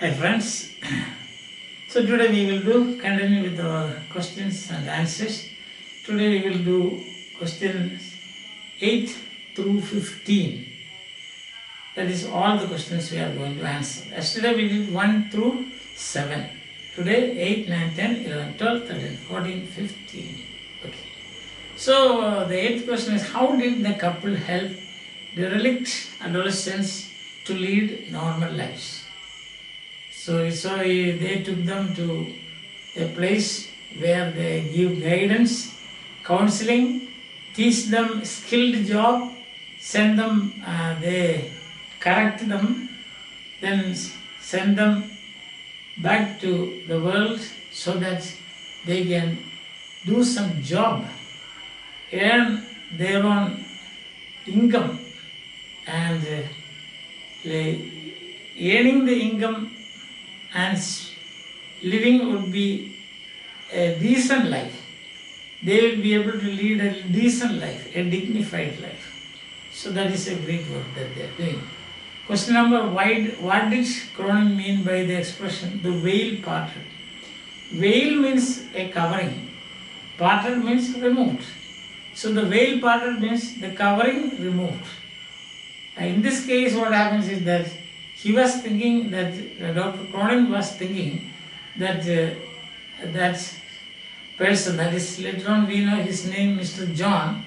Hi friends, so today we will continue with our questions and answers. Today we will do questions 8 through 15. That is all the questions we are going to answer. Yesterday we did 1 through 7. Today 8, 9, 10, 11, 12, 13, 14, 15. Okay. So the 8th question is, how did the couple help derelict adolescents to lead normal lives? So they took them to a place where they give guidance, counseling, teach them skilled job, send them, they correct them, then send them back to the world so that they can do some job, earn their own income, and earning the income and living would be a decent life. They will be able to lead a decent life, a dignified life. So that is a great work that they are doing. Question number, what did Cronin mean by the expression, the veil parted? Veil means a covering. Parted means removed. So the veil parted means the covering removed. In this case, what happens is that he was thinking that Dr. Cronin was thinking that that person, that is later on we know his name, Mr. John,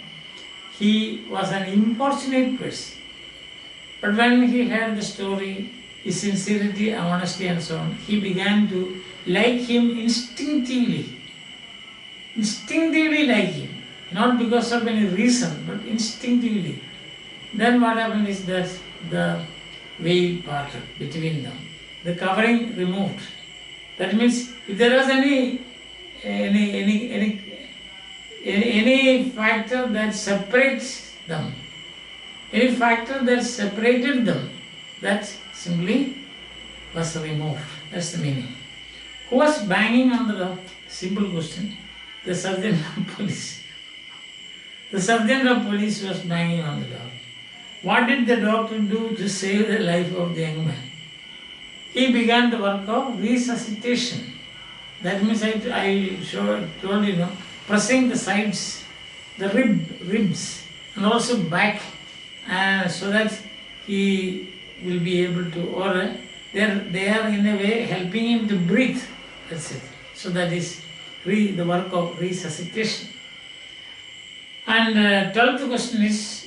he was an importunate person. But when he heard the story, his sincerity, honesty and so on, he began to like him instinctively like him, not because of any reason, but instinctively. Then what happened is that the veil parted between them, the covering removed. That means if there was any factor that separates them, any factor that separated them, that simply was removed. That's the meaning. Who was banging on the door? Simple question. The sergeant of police. The sergeant of police was banging on the door. What did the doctor do to save the life of the young man? He began the work of resuscitation. That means I told you, pressing the sides, the ribs, and also back, so that he will be able to, or they are in a way helping him to breathe. That's it. So that is the work of resuscitation. And 12th question is,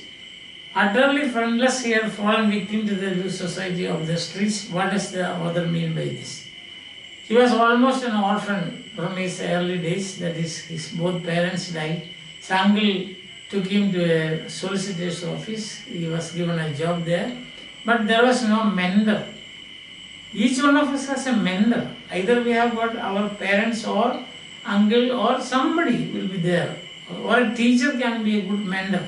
utterly friendless, he had fallen victim to the loose society of the streets. What does the author mean by this? He was almost an orphan from his early days, that is, his both parents died. His uncle took him to a solicitor's office. He was given a job there, but there was no mentor. Each one of us has a mentor. Either we have got our parents or uncle or somebody will be there, or a teacher can be a good mentor.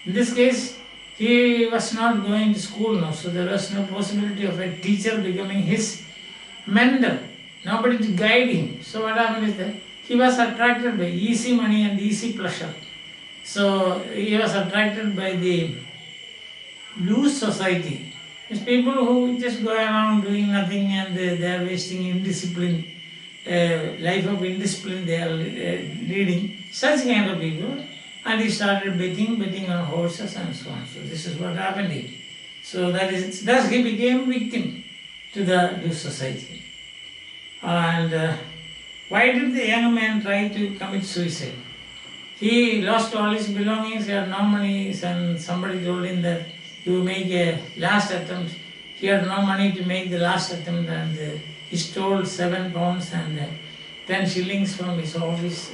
In this case, he was not going to school now, so there was no possibility of a teacher becoming his mentor. Nobody to guide him. So what happened is that he was attracted by easy money and easy pleasure. So he was attracted by the loose society. It's people who just go around doing nothing and they are wasting indiscipline, life of indiscipline they are leading. Such kind of people. And he started betting on horses and so on. So this is what happened here. So thus he became victim to the loose society. And why did the young man try to commit suicide? He lost all his belongings, he had no money, and somebody told him that he would make a last attempt. He had no money to make the last attempt, and he stole 7 pounds and 10 shillings from his office.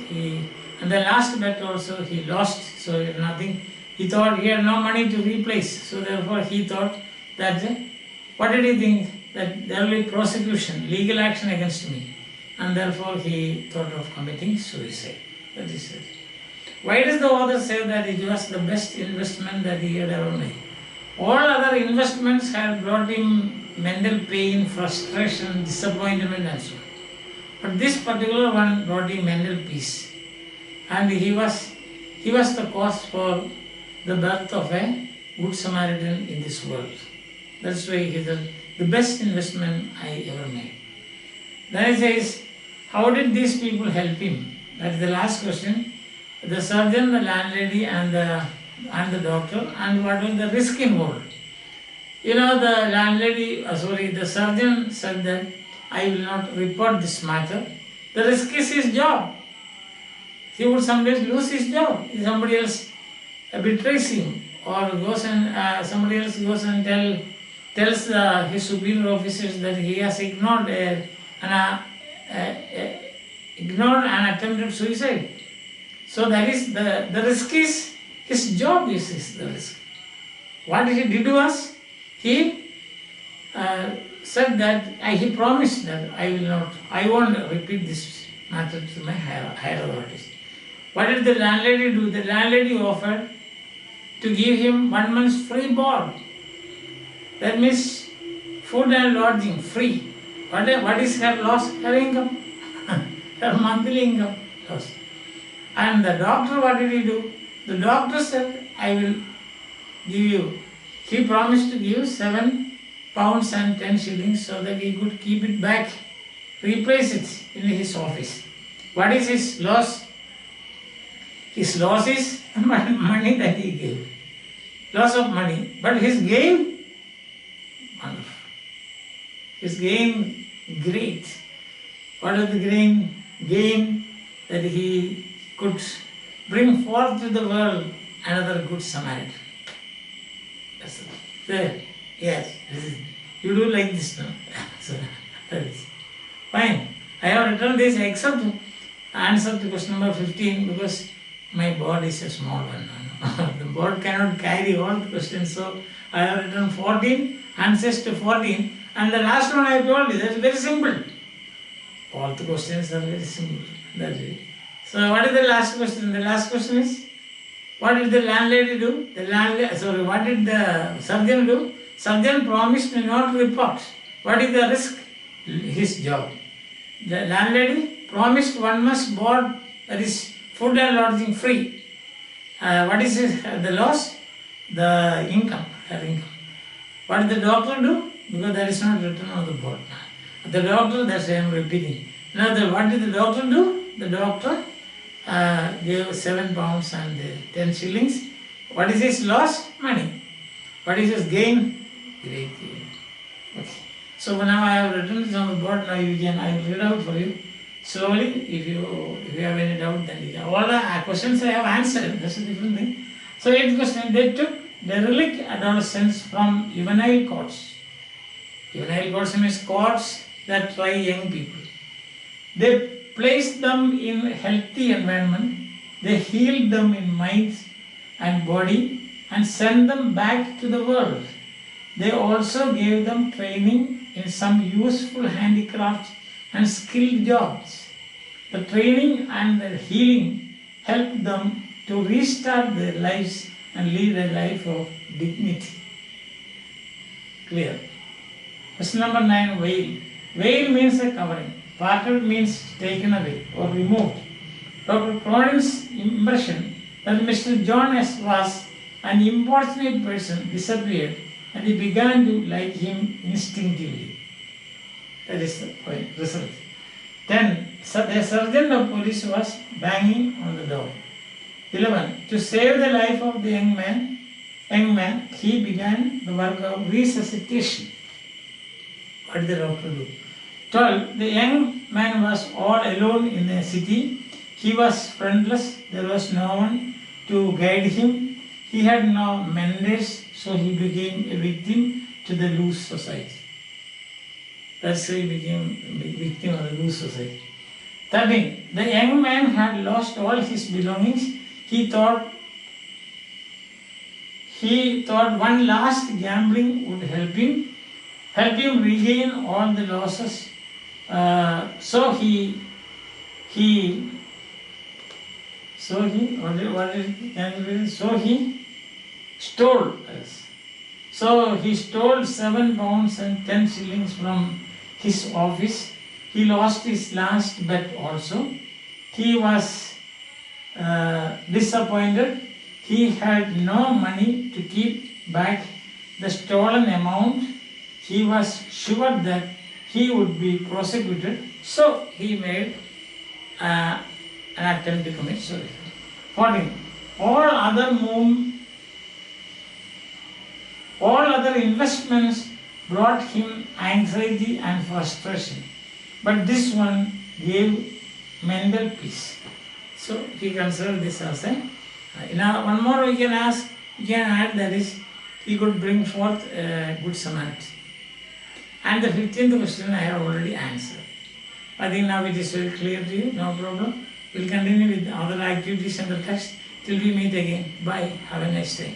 And the last bet also he lost, so he had nothing. He thought he had no money to replace, so therefore he thought that, what did he think? That there will be prosecution, legal action against me. And therefore he thought of committing suicide. That is it. Why does the author say that it was the best investment that he had ever made? All other investments had brought him mental pain, frustration, disappointment and so on. But this particular one brought him mental peace. And he was the cause for the birth of a good Samaritan in this world. That's why the best investment I ever made. Then he says, how did these people help him? That is the last question. The surgeon, the landlady, and the doctor, and what was the risk involved? The landlady, the surgeon said that I will not report this matter. The risk is his job. He would sometimes lose his job. If somebody else betrays him, or goes and somebody else goes and tells his superior officers that he has ignored an attempted suicide. So that is the risk is his job is the risk. What he did was he said that he promised that I won't repeat this matter to my higher authorities. What did the landlady do? The landlady offered to give him 1 month's free board. That means food and lodging free. What is her loss? Her income. Her monthly income loss. And the doctor, what did he do? The doctor said, I will give you. He promised to give 7 pounds and 10 shillings so that he could keep it back, replace it in his office. What is his loss? His loss is money that he gave. Loss of money. But his gain, wonderful. His gain, great. What is the gain? That he could bring forth to the world another good Samaritan. That's it. There. Yes. You do like this now. So, that is fine. I have written this except answer to question number 15 because my board is a small one. The board cannot carry all the questions. So I have written 14 answers to 14. And the last one I told you, that's very simple. All the questions are very simple. That's it. So what is the last question? The last question is, what did the landlady do? What did the surgeon do? Surgeon promised to not report. What is the risk? His job. The landlady promised 1 month's board, that is food and lodging free. What is the loss? The income, her income. What did the doctor do? Because that is not written on the board. The doctor, that's why I am repeating. Now, what did the doctor do? The doctor gave 7 pounds and 10 shillings. What is his loss? Money. What is his gain? Great gain. Okay. So now I have written this on the board. Now I will read out for you slowly. If you have any doubt, then you can. All the questions I have answered. That's a different thing. So 8th question. They took derelict adolescents from juvenile courts. Juvenile courts means courts that try young people. They placed them in healthy environment. They healed them in mind and body and sent them back to the world. They also gave them training in some useful handicrafts and skilled jobs. The training and the healing helped them to restart their lives and lead a life of dignity. Clear? Question number 9, veil. Veil means a covering. Parted means taken away or removed. Dr. Cronin's impression that Mr. John S. was an importunate person disappeared and he began to like him instinctively. That is the point, result. 10. The sergeant of police was banging on the door. 11. To save the life of the young man, he began the work of resuscitation. What did the doctor do? 12. The young man was all alone in the city. He was friendless. There was no one to guide him. He had no mentors, so he became a victim to the loose society. That's why he became a victim of the loose society. 13. The young man had lost all his belongings. He thought one last gambling would help him regain all the losses. So he stole. So he stole 7 pounds and 10 shillings from his office. He lost his last bet also. He was disappointed. He had no money to keep back the stolen amount. he was sure that he would be prosecuted, so he made an attempt to commit suicide. 14. All other investments brought him anxiety and frustration, but this one gave mental peace. So he considered this as a. Now one more we can add, that is, he could bring forth a good Samaritan. And the 15th question I have already answered. I think now it is very clear to you, no problem. We'll continue with other activities and the text till we meet again. Bye. Have a nice day.